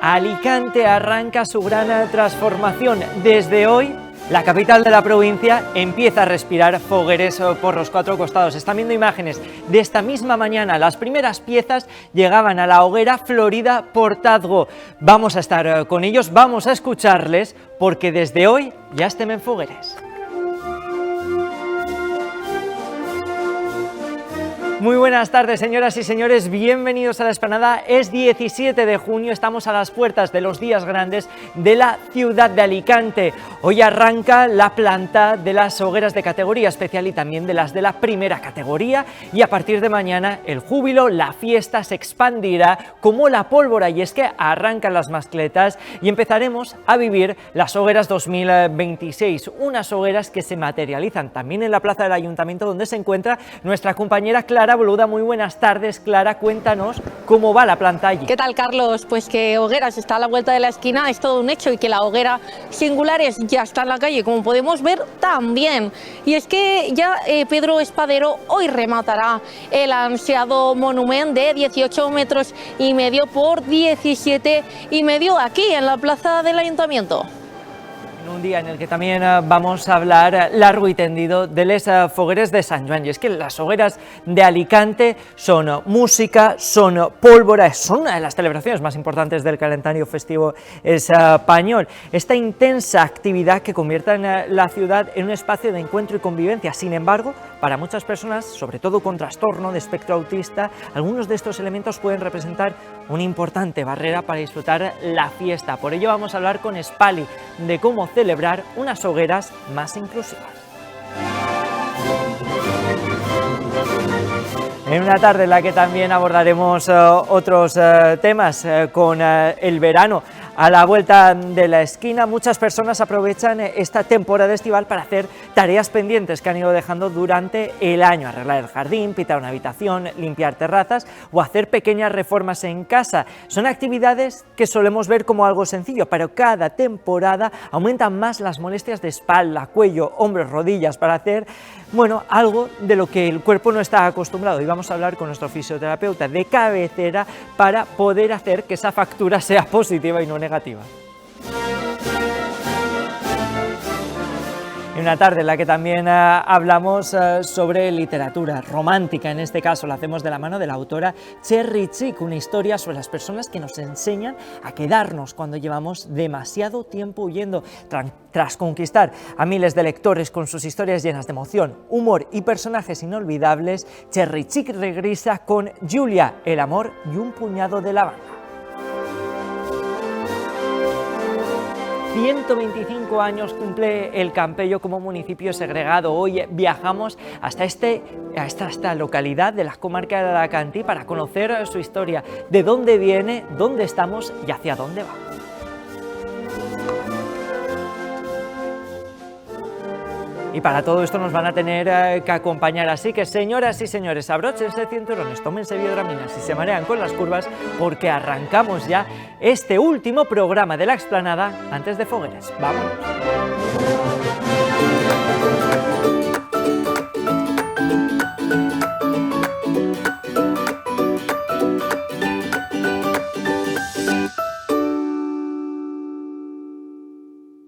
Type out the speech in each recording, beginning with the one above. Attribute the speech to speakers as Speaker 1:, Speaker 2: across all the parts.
Speaker 1: Alicante arranca su gran transformación. Desde hoy, la capital de la provincia empieza a respirar fogueres por los cuatro costados. Están viendo imágenes de esta misma mañana. Las primeras piezas llegaban a la hoguera Florida Portazgo. Vamos a estar con ellos, vamos a escucharles, porque desde hoy ya estén en fogueres. Muy buenas tardes, señoras y señores, bienvenidos a la Explanada. Es 17 de junio, estamos a las puertas de los días grandes de la ciudad de Alicante. Hoy arranca la planta de las hogueras de categoría especial y también de las de la primera categoría, y a partir de mañana el júbilo, la fiesta se expandirá como la pólvora, y es que arrancan las mascletas y empezaremos a vivir las hogueras 2026, unas hogueras que se materializan también en la plaza del Ayuntamiento, donde se encuentra nuestra compañera Clara Boluda. Muy buenas tardes, Clara, cuéntanos cómo va la planta allí.
Speaker 2: ¿Qué tal, Carlos? Pues que Hogueras está a la vuelta de la esquina, es todo un hecho, y que la hoguera Singulares ya está en la calle, como podemos ver también. Y es que ya Pedro Espadero hoy rematará el ansiado monumento de 18,5 metros por 17,5 aquí en la plaza del Ayuntamiento.
Speaker 1: Un día en el que también vamos a hablar largo y tendido de les fogueres de Sant Joan. Y es que las hogueras de Alicante son música, son pólvora, son una de las celebraciones más importantes del calendario festivo español. Esta intensa actividad que convierte en la ciudad en un espacio de encuentro y convivencia. Sin embargo, para muchas personas, sobre todo con trastorno de espectro autista, algunos de estos elementos pueden representar una importante barrera para disfrutar la fiesta. Por ello vamos a hablar con Spali de cómo celebrar unas hogueras más inclusivas. En una tarde en la que también abordaremos otros temas con el verano a la vuelta de la esquina. Muchas personas aprovechan esta temporada estival para hacer tareas pendientes que han ido dejando durante el año: arreglar el jardín, pintar una habitación, limpiar terrazas o hacer pequeñas reformas en casa. Son actividades que solemos ver como algo sencillo, pero cada temporada aumentan más las molestias de espalda, cuello, hombros, rodillas, para hacer, bueno, algo de lo que el cuerpo no está acostumbrado. Y vamos a hablar con nuestro fisioterapeuta de cabecera para poder hacer que esa factura sea positiva y no negativa. En una tarde en la que también hablamos sobre literatura romántica. En este caso lo hacemos de la mano de la autora Cherry Chick, una historia sobre las personas que nos enseñan a quedarnos cuando llevamos demasiado tiempo huyendo. Tras conquistar a miles de lectores con sus historias llenas de emoción, humor y personajes inolvidables, Cherry Chick regresa con Julia, el amor y un puñado de lavanda. 125 años cumple el Campello como municipio segregado. Hoy viajamos hasta esta localidad de la comarca de Alacantí para conocer su historia, de dónde viene, dónde estamos y hacia dónde va. Y para todo esto nos van a tener que acompañar, así que, señoras y señores, abróchense cinturones, tómense biodraminas y se marean con las curvas, porque arrancamos ya este último programa de la Explanada antes de fogueres. ¡Vamos!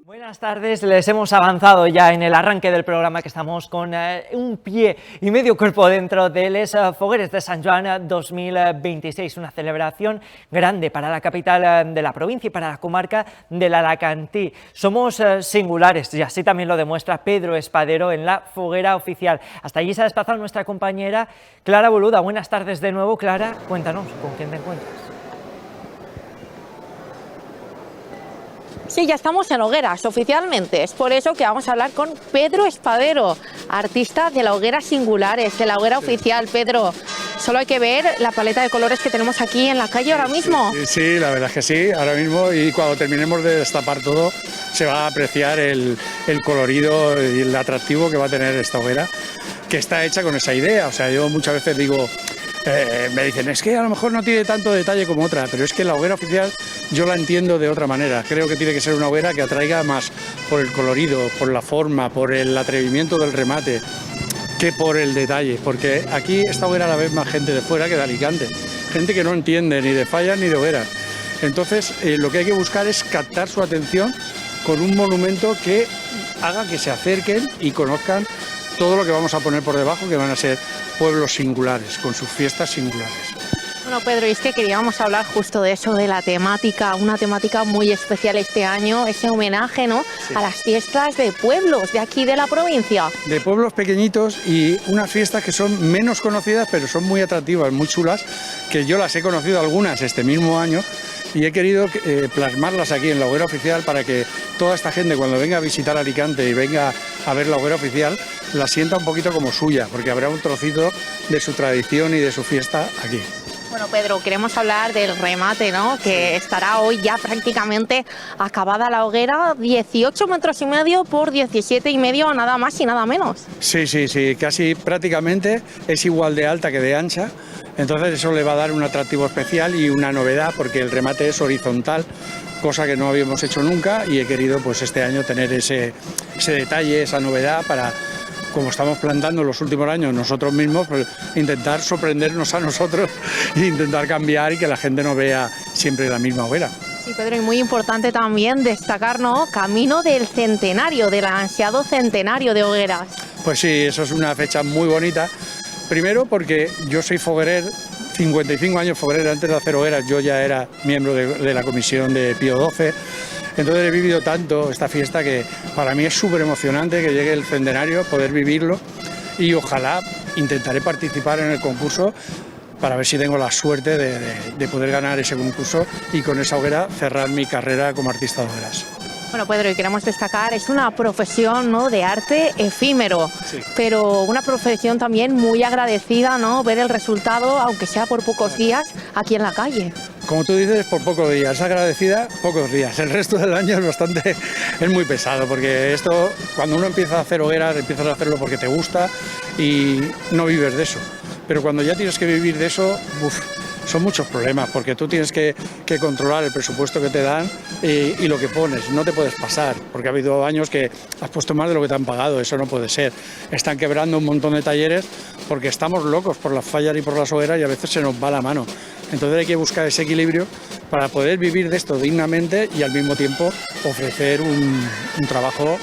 Speaker 1: Buenas tardes, les hemos avanzado ya en el arranque del programa que estamos con un pie y medio cuerpo dentro de les fogueres de Sant Joan 2026, una celebración grande para la capital de la provincia y para la comarca del Alacantí. Somos singulares, y así también lo demuestra Pedro Espadero en la foguera oficial. Hasta allí se ha desplazado nuestra compañera Clara Boluda. Buenas tardes de nuevo, Clara, cuéntanos, ¿con quién te encuentras?
Speaker 2: Sí, ya estamos en Hogueras, oficialmente. Es por eso que vamos a hablar con Pedro Espadero, artista de la hoguera Singulares, de la hoguera oficial. Pedro, solo hay que ver la paleta de colores que tenemos aquí en la calle ahora mismo.
Speaker 3: Sí, la verdad es que sí, ahora mismo, y cuando terminemos de destapar todo, se va a apreciar el colorido y el atractivo que va a tener esta hoguera, que está hecha con esa idea. O sea, yo muchas veces digo, me dicen, es que a lo mejor no tiene tanto detalle como otra, pero es que la hoguera oficial yo la entiendo de otra manera. Creo que tiene que ser una hoguera que atraiga más por el colorido, por la forma, por el atrevimiento del remate, que por el detalle, porque aquí esta hoguera la ve más gente de fuera que de Alicante, gente que no entiende ni de fallas ni de hogueras. Entonces, lo que hay que buscar es captar su atención con un monumento que haga que se acerquen y conozcan todo lo que vamos a poner por debajo, que van a ser pueblos singulares, con sus fiestas singulares.
Speaker 2: Bueno, Pedro, y es que queríamos hablar justo de eso, de la temática, una temática muy especial este año, ese homenaje, ¿no?,
Speaker 3: sí,
Speaker 2: a las fiestas de pueblos de aquí de la provincia.
Speaker 3: De pueblos pequeñitos y unas fiestas que son menos conocidas, pero son muy atractivas, muy chulas, que yo las he conocido algunas este mismo año y he querido plasmarlas aquí en la hoguera oficial para que toda esta gente, cuando venga a visitar Alicante y venga a ver la hoguera oficial, la sienta un poquito como suya, porque habrá un trocito de su tradición y de su fiesta aquí.
Speaker 2: Bueno, Pedro, queremos hablar del remate, ¿no?, que estará hoy ya prácticamente acabada la hoguera, 18 metros y medio por 17 y medio, nada más y nada menos.
Speaker 3: Sí, casi prácticamente es igual de alta que de ancha, entonces eso le va a dar un atractivo especial y una novedad, porque el remate es horizontal, cosa que no habíamos hecho nunca, y he querido pues este año tener ese detalle, esa novedad para, como estamos plantando los últimos años nosotros mismos, pues intentar sorprendernos a nosotros e intentar cambiar y que la gente no vea siempre la misma hoguera.
Speaker 2: Sí, Pedro, y muy importante también destacar, ¿no?, camino del centenario, del ansiado centenario de hogueras.
Speaker 3: Pues sí, eso es una fecha muy bonita. Primero porque yo soy foguerer, 55 años foguerer, antes de hacer hogueras yo ya era miembro de la comisión de Pío XII. Entonces he vivido tanto esta fiesta que para mí es súper emocionante que llegue el centenario, poder vivirlo, y ojalá intentaré participar en el concurso para ver si tengo la suerte de poder ganar ese concurso y con esa hoguera cerrar mi carrera como artista de hogueras.
Speaker 2: Bueno, Pedro, y queremos destacar, es una profesión, ¿no?, de arte efímero,
Speaker 3: Sí,
Speaker 2: pero una profesión también muy agradecida, ¿no?, ver el resultado, aunque sea por pocos días, aquí en la calle.
Speaker 3: como tú dices, por pocos días, es agradecida pocos días, el resto del año es muy pesado, porque esto, cuando uno empieza a hacer hogueras, empiezas a hacerlo porque te gusta y no vives de eso, pero cuando ya tienes que vivir de eso, son muchos problemas, porque tú tienes que controlar el presupuesto que te dan y lo que pones, no te puedes pasar, porque ha habido años que has puesto más de lo que te han pagado, eso no puede ser. Están quebrando un montón de talleres porque estamos locos por las fallas y por las hogueras y a veces se nos va la mano. Entonces hay que buscar ese equilibrio para poder vivir de esto dignamente y al mismo tiempo ofrecer un trabajo,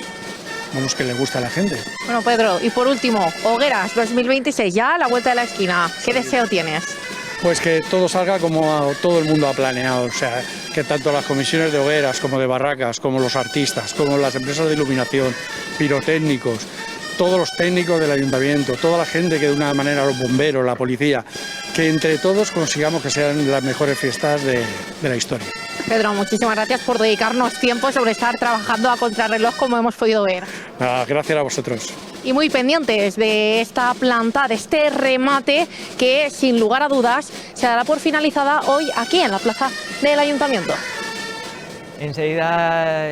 Speaker 3: vamos, que le gusta a la gente.
Speaker 2: Bueno, Pedro, y por último, hogueras 2026, ya a la vuelta de la esquina, ¿qué deseo tienes?
Speaker 3: Pues que todo salga como todo el mundo ha planeado, o sea, que tanto las comisiones de hogueras como de barracas, como los artistas, como las empresas de iluminación, pirotécnicos, todos los técnicos del ayuntamiento, toda la gente que de una manera, los bomberos, la policía, que entre todos consigamos que sean las mejores fiestas de la historia.
Speaker 2: Pedro, muchísimas gracias por dedicarnos tiempo sobre estar trabajando a contrarreloj como hemos podido ver.
Speaker 3: Gracias a vosotros.
Speaker 2: Y muy pendientes de esta planta, de este remate que sin lugar a dudas se dará por finalizada hoy aquí en la plaza del Ayuntamiento.
Speaker 1: Enseguida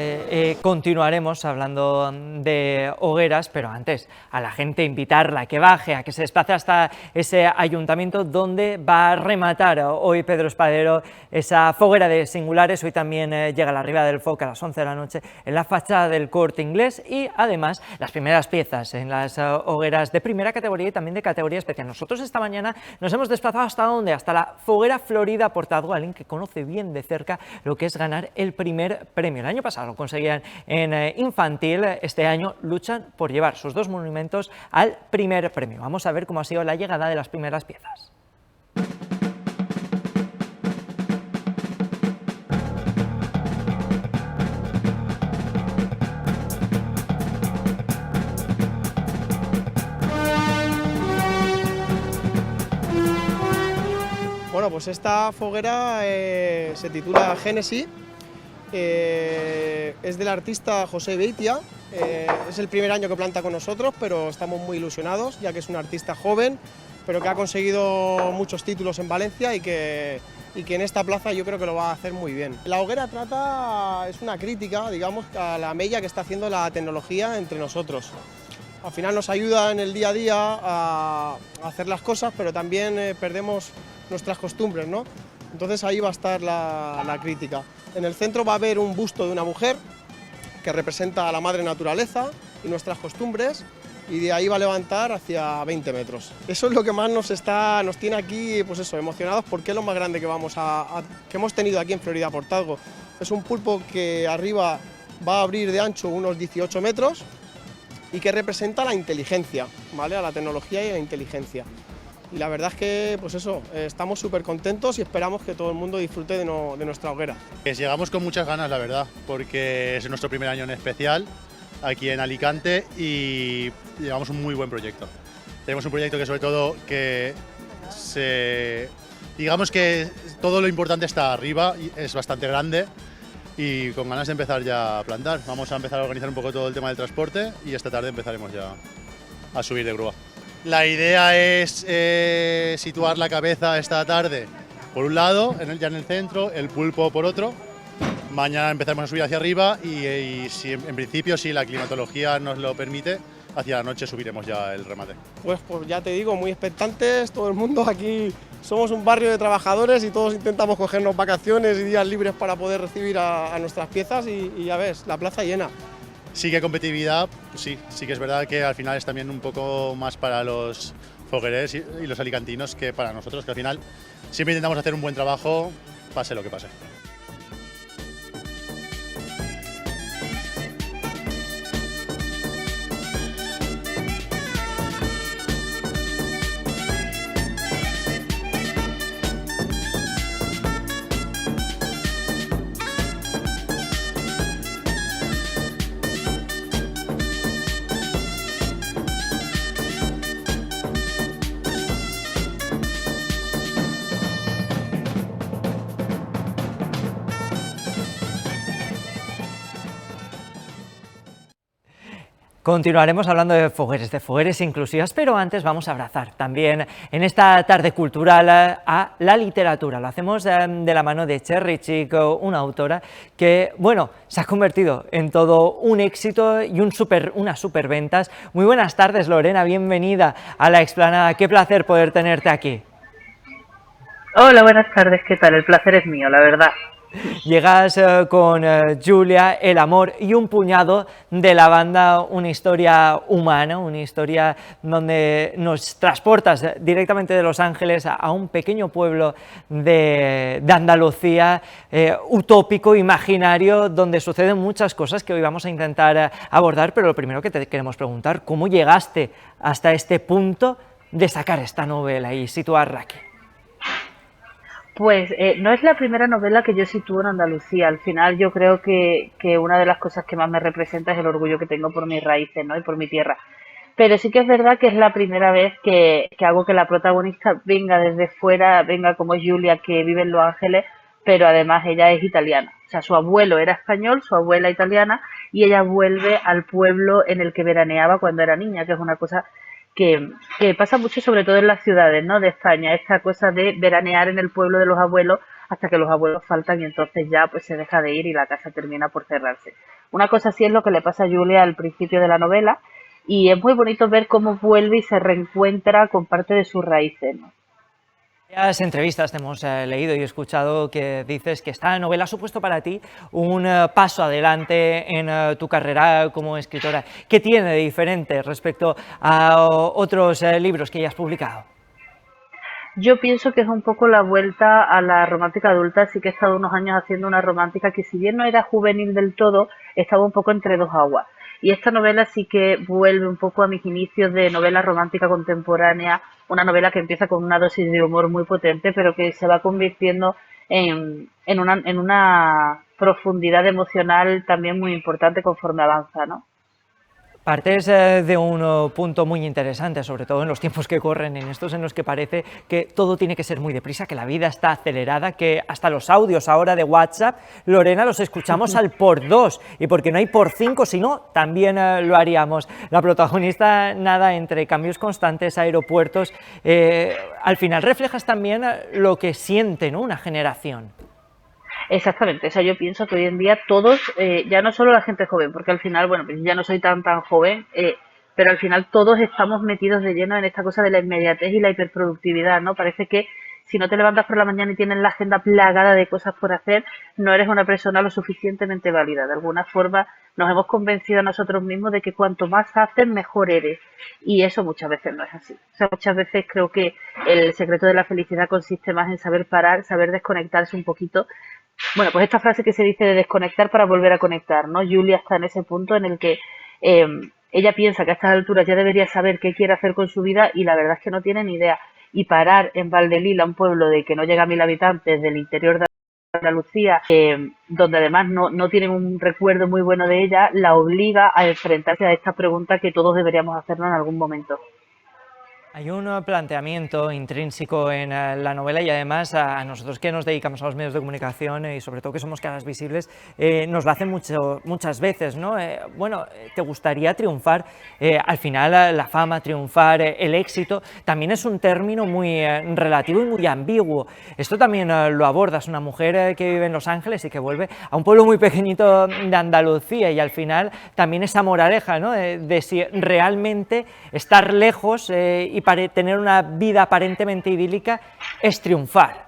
Speaker 1: continuaremos hablando de hogueras, pero antes a la gente invitarla a que baje, a que se desplace hasta ese ayuntamiento donde va a rematar hoy Pedro Espadero esa foguera de singulares. Hoy también llega la Riva del Foc a las 11 de la noche en la fachada del Corte Inglés y además las primeras piezas en las hogueras de primera categoría y también de categoría especial. Nosotros esta mañana nos hemos desplazado ¿hasta dónde? Hasta la foguera Florida Portadgo, alguien que conoce bien de cerca lo que es ganar el primer premio. El año pasado lo conseguían en infantil, este año luchan por llevar sus dos monumentos al primer premio. Vamos a ver cómo ha sido la llegada de las primeras piezas.
Speaker 4: Bueno, pues esta foguera se titula Génesis. Es del artista José Beitia, es el primer año que planta con nosotros, pero estamos muy ilusionados, ya que es un artista joven, pero que ha conseguido muchos títulos en Valencia y que en esta plaza yo creo que lo va a hacer muy bien. La hoguera es una crítica, digamos, a la mella que está haciendo la tecnología entre nosotros. Al final nos ayuda en el día a día a hacer las cosas, pero también perdemos nuestras costumbres, ¿no? Entonces ahí va a estar la crítica. En el centro va a haber un busto de una mujer que representa a la madre naturaleza y nuestras costumbres. y de ahí va a levantar hacia 20 metros. Eso es lo que más nos tiene aquí, pues eso, emocionados, porque es lo más grande que hemos tenido aquí en Florida Portazgo. Es un pulpo que arriba va a abrir de ancho unos 18 metros y que representa la inteligencia, ¿vale? A la tecnología y a la inteligencia. Y la verdad es que, pues eso, estamos súper contentos y esperamos que todo el mundo disfrute de nuestra hoguera.
Speaker 5: Llegamos con muchas ganas, la verdad, porque es nuestro primer año en especial aquí en Alicante y llevamos un muy buen proyecto. Tenemos un proyecto que sobre todo digamos que todo lo importante está arriba, y es bastante grande y con ganas de empezar ya a plantar. Vamos a empezar a organizar un poco todo el tema del transporte y esta tarde empezaremos ya a subir de grúa. La idea es situar la cabeza esta tarde por un lado, ya en el centro, el pulpo por otro. Mañana empezaremos a subir hacia arriba y si, en principio, si la climatología nos lo permite, hacia la noche subiremos ya el remate.
Speaker 4: Pues ya te digo, muy expectantes, todo el mundo aquí. Somos un barrio de trabajadores y todos intentamos cogernos vacaciones y días libres para poder recibir a nuestras piezas y ya ves, la plaza llena.
Speaker 5: Sí que competitividad, pues sí que es verdad que al final es también un poco más para los fogueres y los alicantinos que para nosotros, que al final siempre intentamos hacer un buen trabajo, pase lo que pase.
Speaker 1: Continuaremos hablando de fogueres inclusivas, pero antes vamos a abrazar también en esta tarde cultural a la literatura. Lo hacemos de la mano de Cherry Chick, una autora que, bueno, se ha convertido en todo un éxito y unas superventas. Muy buenas tardes, Lorena, bienvenida a La Explanada. Qué placer poder tenerte aquí.
Speaker 6: Hola, buenas tardes, ¿qué tal? El placer es mío, la verdad.
Speaker 1: Llegas con Julia, El amor y un puñado de la banda, una historia humana, una historia donde nos transportas directamente de Los Ángeles a un pequeño pueblo de Andalucía, utópico, imaginario, donde suceden muchas cosas que hoy vamos a intentar abordar, pero lo primero que te queremos preguntar, ¿cómo llegaste hasta este punto de sacar esta novela y situarla aquí?
Speaker 6: Pues no es la primera novela que yo sitúo en Andalucía. Al final yo creo que una de las cosas que más me representa es el orgullo que tengo por mis raíces, ¿no? Y por mi tierra. Pero sí que es verdad que es la primera vez que hago que la protagonista venga desde fuera, venga como Julia, que vive en Los Ángeles, pero además ella es italiana. O sea, su abuelo era español, su abuela italiana, y ella vuelve al pueblo en el que veraneaba cuando era niña, que es una cosa que pasa mucho, sobre todo en las ciudades, ¿no?, de España, esta cosa de veranear en el pueblo de los abuelos hasta que los abuelos faltan y entonces ya pues se deja de ir y la casa termina por cerrarse. Una cosa así es lo que le pasa a Julia al principio de la novela y es muy bonito ver cómo vuelve y se reencuentra con parte de sus raíces, ¿no?
Speaker 1: En varias entrevistas te hemos leído y escuchado que dices que esta novela ha supuesto para ti un paso adelante en tu carrera como escritora. ¿Qué tiene de diferente respecto a otros libros que ya has publicado?
Speaker 6: Yo pienso que es un poco la vuelta a la romántica adulta. Sí que he estado unos años haciendo una romántica que, si bien no era juvenil del todo, estaba un poco entre dos aguas. Y esta novela sí que vuelve un poco a mis inicios de novela romántica contemporánea, una novela que empieza con una dosis de humor muy potente, pero que se va convirtiendo en una profundidad emocional también muy importante conforme avanza, ¿no?
Speaker 1: Partes de un punto muy interesante, sobre todo en los tiempos que corren, en estos en los que parece que todo tiene que ser muy deprisa, que la vida está acelerada, que hasta los audios ahora de WhatsApp, Lorena, los escuchamos al por 2, y porque no hay por 5, si no, también lo haríamos. La protagonista nada entre cambios constantes, aeropuertos, al final reflejas también lo que siente, ¿no?, una generación.
Speaker 6: Exactamente, o sea, yo pienso que hoy en día todos, ya no solo la gente joven, porque al final, bueno, pues ya no soy tan joven, pero al final todos estamos metidos de lleno en esta cosa de la inmediatez y la hiperproductividad, ¿no? Parece que si no te levantas por la mañana y tienes la agenda plagada de cosas por hacer, no eres una persona lo suficientemente válida. De alguna forma nos hemos convencido a nosotros mismos de que cuanto más haces, mejor eres. Y eso muchas veces no es así. O sea, muchas veces creo que el secreto de la felicidad consiste más en saber parar, saber desconectarse un poquito. Bueno, pues esta frase que se dice de desconectar para volver a conectar, ¿no? Julia está en ese punto en el que ella piensa que a estas alturas ya debería saber qué quiere hacer con su vida y la verdad es que no tiene ni idea. Y parar en Valdelila, un pueblo de que no llega a 1000 habitantes del interior de Andalucía, donde además no tienen un recuerdo muy bueno de ella, la obliga a enfrentarse a esta pregunta que todos deberíamos hacernos en algún momento.
Speaker 1: Hay un planteamiento intrínseco en la novela y además a nosotros que nos dedicamos a los medios de comunicación y sobre todo que somos caras visibles, nos lo hacen muchas veces, ¿no? Bueno, ¿te gustaría triunfar? Al final la fama, triunfar, el éxito, también es un término muy relativo y muy ambiguo. Esto también lo abordas, una mujer que vive en Los Ángeles y que vuelve a un pueblo muy pequeñito de Andalucía y al final también esa moraleja, ¿no? De si realmente estar lejos y para tener una vida aparentemente idílica es triunfar.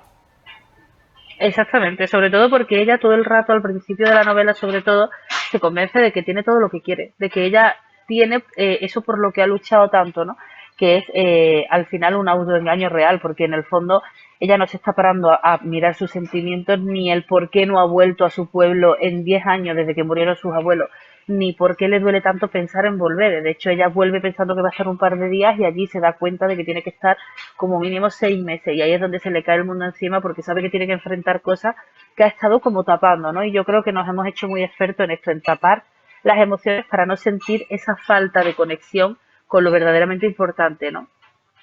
Speaker 6: Exactamente, sobre todo porque ella todo el rato, al principio de la novela sobre todo, se convence de que tiene todo lo que quiere, de que ella tiene eso por lo que ha luchado tanto, ¿no? Que es al final un autoengaño real, porque en el fondo ella no se está parando a mirar sus sentimientos, ni el por qué no ha vuelto a su pueblo en 10 años desde que murieron sus abuelos, ni por qué le duele tanto pensar en volver. De hecho, ella vuelve pensando que va a estar un par de días y allí se da cuenta de que tiene que estar como mínimo 6 meses y ahí es donde se le cae el mundo encima porque sabe que tiene que enfrentar cosas que ha estado como tapando, ¿no? Y yo creo que nos hemos hecho muy expertos en esto, en tapar las emociones para no sentir esa falta de conexión con lo verdaderamente importante, ¿no?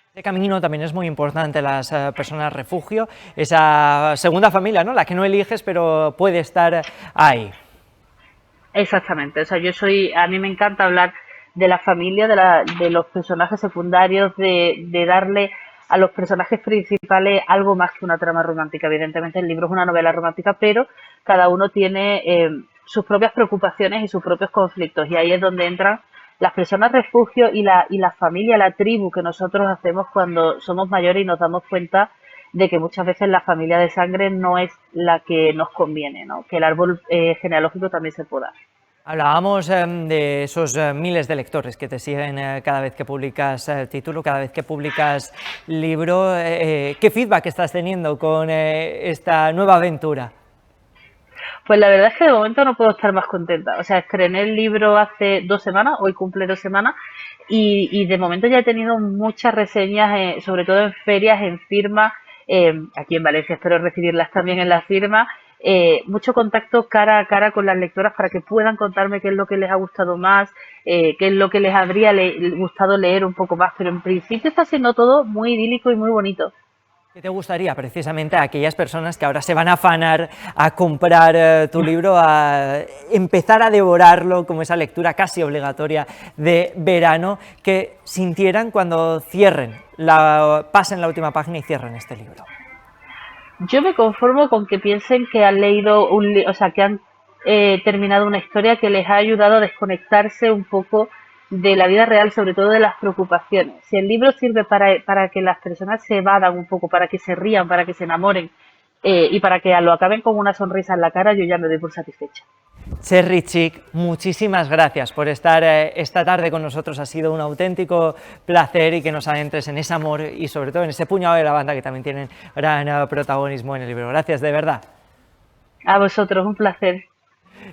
Speaker 1: Este camino también es muy importante, las personas refugio, esa segunda familia, ¿no? La que no eliges pero puede estar ahí.
Speaker 6: Exactamente, o sea, a mí me encanta hablar de la familia, de los personajes secundarios, de darle a los personajes principales algo más que una trama romántica. Evidentemente el libro es una novela romántica, pero cada uno tiene sus propias preocupaciones y sus propios conflictos, y ahí es donde entran las personas refugio y la familia, la tribu que nosotros hacemos cuando somos mayores y nos damos cuenta de que muchas veces la familia de sangre no es la que nos conviene, ¿no? Que el árbol genealógico también se poda.
Speaker 1: Hablábamos de esos miles de lectores que te siguen cada vez que publicas título, cada vez que publicas libro. ¿Qué feedback estás teniendo con esta nueva aventura?
Speaker 6: Pues la verdad es que de momento no puedo estar más contenta. O sea, estrené el libro hace 2 semanas, hoy cumple 2 semanas, y de momento ya he tenido muchas reseñas, sobre todo en ferias, en firmas, aquí en Valencia espero recibirlas también en la firma, mucho contacto cara a cara con las lectoras para que puedan contarme qué es lo que les ha gustado más, qué es lo que les habría gustado leer un poco más, pero en principio está siendo todo muy idílico y muy bonito.
Speaker 1: ¿Qué te gustaría precisamente a aquellas personas que ahora se van a afanar a comprar tu libro, a empezar a devorarlo como esa lectura casi obligatoria de verano, que sintieran cuando pasen la última página y cierren este libro?
Speaker 6: Yo me conformo con que piensen que han leído que han terminado una historia que les ha ayudado a desconectarse un poco de la vida real, sobre todo de las preocupaciones. Si el libro sirve para que las personas se evadan un poco, para que se rían, para que se enamoren y para que lo acaben con una sonrisa en la cara, yo ya me doy por satisfecha.
Speaker 1: Txerri Txik, muchísimas gracias por estar esta tarde con nosotros. Ha sido un auténtico placer y que nos adentres en ese amor y sobre todo en ese puñado de la banda que también tienen gran protagonismo en el libro. Gracias, de verdad.
Speaker 6: A vosotros, un placer.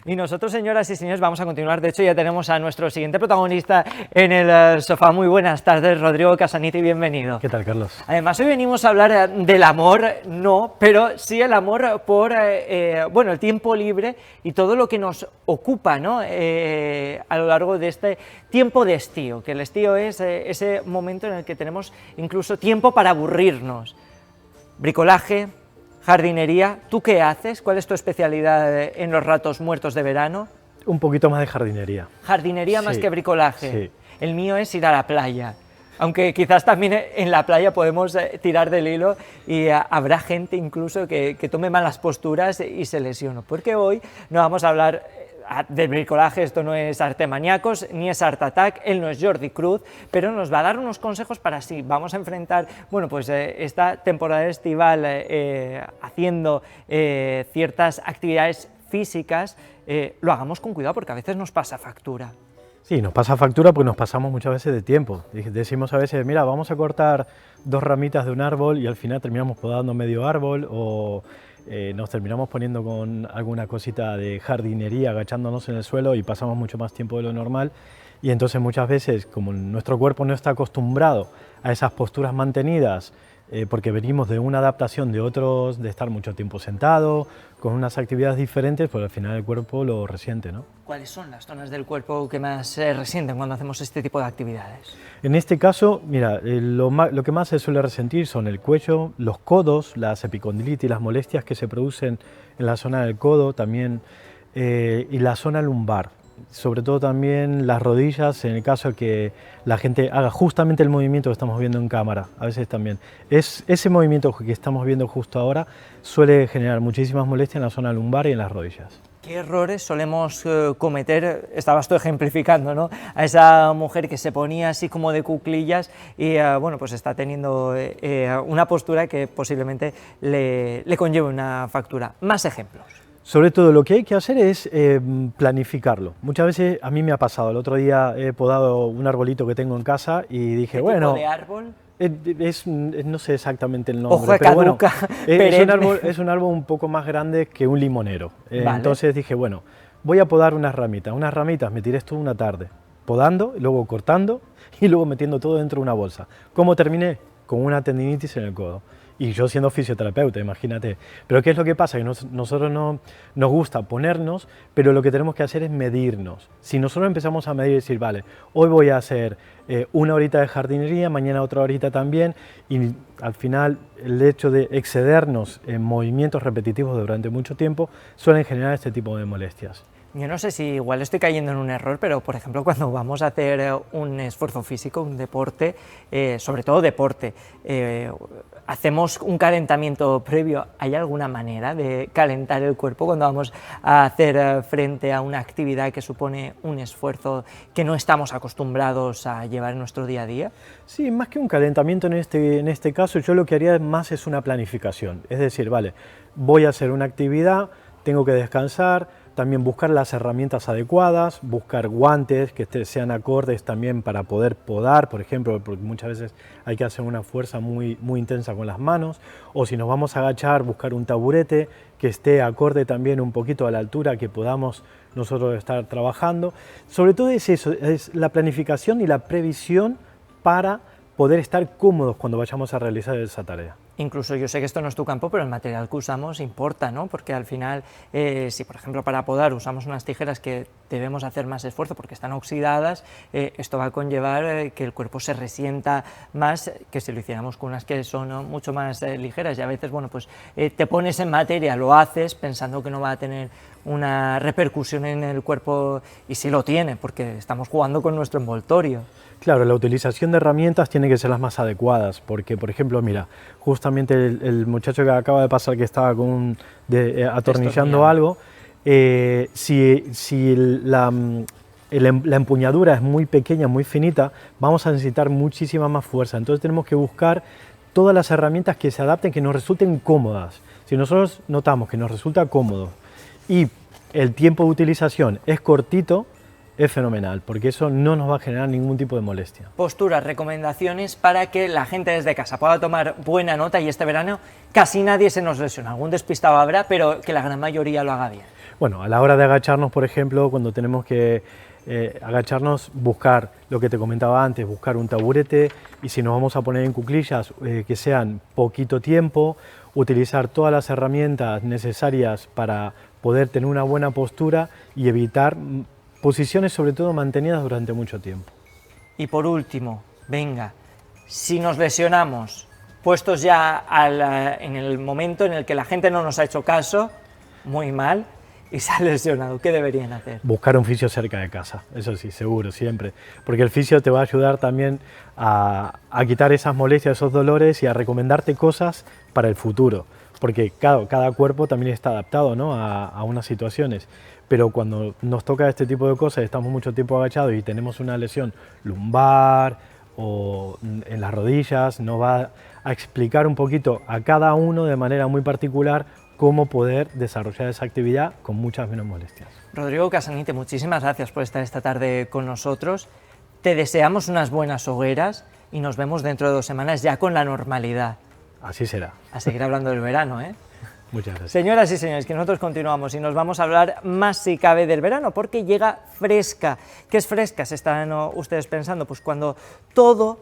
Speaker 1: Y nosotros, señoras y señores, vamos a continuar. De hecho, ya tenemos a nuestro siguiente protagonista en el sofá. Muy buenas tardes, Rodrigo Casaniti, bienvenido.
Speaker 7: ¿Qué tal, Carlos?
Speaker 1: Además, hoy venimos a hablar del amor, no, pero sí el amor por, el tiempo libre y todo lo que nos ocupa, ¿no? A lo largo de este tiempo de estío, que el estío es ese momento en el que tenemos incluso tiempo para aburrirnos. Bricolaje, jardinería. ¿Tú qué haces? ¿Cuál es tu especialidad en los ratos muertos de verano?
Speaker 7: Un poquito más de jardinería.
Speaker 1: Jardinería más que bricolaje.
Speaker 7: Sí.
Speaker 1: El mío es ir a la playa. Aunque quizás también en la playa podemos tirar del hilo y habrá gente incluso que tome malas posturas y se lesiona. Porque hoy no vamos a hablar del bricolaje, esto no es Arte Maníacos, ni es Art Attack, él no es Jordi Cruz, pero nos va a dar unos consejos para si vamos a enfrentar, bueno, pues esta temporada estival haciendo ciertas actividades físicas, lo hagamos con cuidado porque a veces nos pasa factura.
Speaker 7: Sí, nos pasa factura porque nos pasamos muchas veces de tiempo. Decimos a veces, mira, vamos a cortar 2 ramitas de un árbol y al final terminamos podando medio árbol o nos terminamos poniendo con alguna cosita de jardinería agachándonos en el suelo y pasamos mucho más tiempo de lo normal. Y entonces muchas veces, como nuestro cuerpo no está acostumbrado a esas posturas mantenidas, porque venimos de una adaptación de otros, de estar mucho tiempo sentado, con unas actividades diferentes, pues al final el cuerpo lo resiente, ¿no?
Speaker 1: ¿Cuáles son las zonas del cuerpo que más resienten cuando hacemos este tipo de actividades?
Speaker 7: En este caso, mira, lo que más se suele resentir son el cuello, los codos, las epicondilitis, las molestias que se producen en la zona del codo también, y la zona lumbar. Sobre todo también las rodillas, en el caso de que la gente haga justamente el movimiento que estamos viendo en cámara, a veces también. Ese movimiento que estamos viendo justo ahora suele generar muchísimas molestias en la zona lumbar y en las rodillas.
Speaker 1: ¿Qué errores solemos cometer? Estabas tú ejemplificando, ¿no? A esa mujer que se ponía así como de cuclillas y bueno, pues está teniendo una postura que posiblemente le conlleve una factura. Más ejemplos.
Speaker 7: Sobre todo lo que hay que hacer es planificarlo. Muchas veces a mí me ha pasado, el otro día he podado un arbolito que tengo en casa y dije, bueno...
Speaker 1: ¿Qué tipo de árbol?
Speaker 7: No sé exactamente el nombre,
Speaker 1: Hoja
Speaker 7: pero bueno,
Speaker 1: caduca,
Speaker 7: es un árbol un poco más grande que un limonero.
Speaker 1: Vale.
Speaker 7: Entonces dije, bueno, voy a podar unas ramitas me tiré esto una tarde, podando, luego cortando y luego metiendo todo dentro de una bolsa. ¿Cómo terminé? Con una tendinitis en el codo. Y yo siendo fisioterapeuta, imagínate. Pero ¿qué es lo que pasa? Que nosotros no nos gusta ponernos, pero lo que tenemos que hacer es medirnos. Si nosotros empezamos a medir y decir, vale, hoy voy a hacer 1 horita de jardinería, mañana otra horita también, y al final el hecho de excedernos en movimientos repetitivos durante mucho tiempo suelen generar este tipo de molestias.
Speaker 1: Yo no sé si igual estoy cayendo en un error, pero por ejemplo cuando vamos a hacer un esfuerzo físico, un deporte, sobre todo deporte, hacemos un calentamiento previo. ¿Hay alguna manera de calentar el cuerpo cuando vamos a hacer frente a una actividad que supone un esfuerzo que no estamos acostumbrados a llevar en nuestro día a día?
Speaker 7: Sí, más que un calentamiento en este caso, yo lo que haría más es una planificación. Es decir, vale, voy a hacer una actividad, tengo que descansar, también buscar las herramientas adecuadas, buscar guantes que sean acordes también para poder podar, por ejemplo, porque muchas veces hay que hacer una fuerza muy intensa con las manos, o si nos vamos a agachar, buscar un taburete que esté acorde también un poquito a la altura que podamos nosotros estar trabajando. Sobre todo es eso, es la planificación y la previsión para poder estar cómodos cuando vayamos a realizar esa tarea.
Speaker 1: Incluso yo sé que esto no es tu campo, pero el material que usamos importa, ¿no? Porque al final, si por ejemplo para podar usamos unas tijeras que debemos hacer más esfuerzo porque están oxidadas, esto va a conllevar que el cuerpo se resienta más que si lo hiciéramos con unas que son mucho más ligeras. Y a veces, bueno, pues te pones en materia, lo haces pensando que no va a tener una repercusión en el cuerpo, y sí lo tiene, porque estamos jugando con nuestro envoltorio.
Speaker 7: Claro, la utilización de herramientas tiene que ser las más adecuadas, porque, por ejemplo, mira, justamente el muchacho que acaba de pasar, que estaba atornillando algo, si la empuñadura es muy pequeña, muy finita, vamos a necesitar muchísima más fuerza. Entonces tenemos que buscar todas las herramientas que se adapten, que nos resulten cómodas. Si nosotros notamos que nos resulta cómodo y el tiempo de utilización es cortito, es fenomenal, porque eso no nos va a generar ningún tipo de molestia.
Speaker 1: Posturas, recomendaciones para que la gente desde casa pueda tomar buena nota, y este verano casi nadie se nos lesiona. Algún despistado habrá, pero que la gran mayoría lo haga bien.
Speaker 7: Bueno, a la hora de agacharnos, por ejemplo, cuando tenemos que agacharnos, buscar lo que te comentaba antes, buscar un taburete, y si nos vamos a poner en cuclillas, que sean poquito tiempo, utilizar todas las herramientas necesarias para poder tener una buena postura y evitar posiciones sobre todo mantenidas durante mucho tiempo.
Speaker 1: Y por último, venga, si nos lesionamos, puestos ya en el momento en el que la gente no nos ha hecho caso, muy mal, y se ha lesionado, ¿qué deberían hacer?
Speaker 7: Buscar un fisio cerca de casa, eso sí, seguro, siempre. Porque el fisio te va a ayudar también a quitar esas molestias, esos dolores, y a recomendarte cosas para el futuro. porque cada cuerpo también está adaptado, ¿no?, a unas situaciones. Pero cuando nos toca este tipo de cosas, estamos mucho tiempo agachados y tenemos una lesión lumbar o en las rodillas, nos va a explicar un poquito a cada uno de manera muy particular cómo poder desarrollar esa actividad con muchas menos molestias.
Speaker 1: Rodrigo Casanite, muchísimas gracias por estar esta tarde con nosotros. Te deseamos unas buenas hogueras y nos vemos dentro de 2 semanas ya con la normalidad.
Speaker 7: Así será.
Speaker 1: A seguir hablando del verano, ¿eh?
Speaker 7: Muchas gracias.
Speaker 1: Señoras y señores, que nosotros continuamos y nos vamos a hablar más si cabe del verano, porque llega Fresca. ¿Qué es Fresca? Se están ustedes pensando, pues cuando todo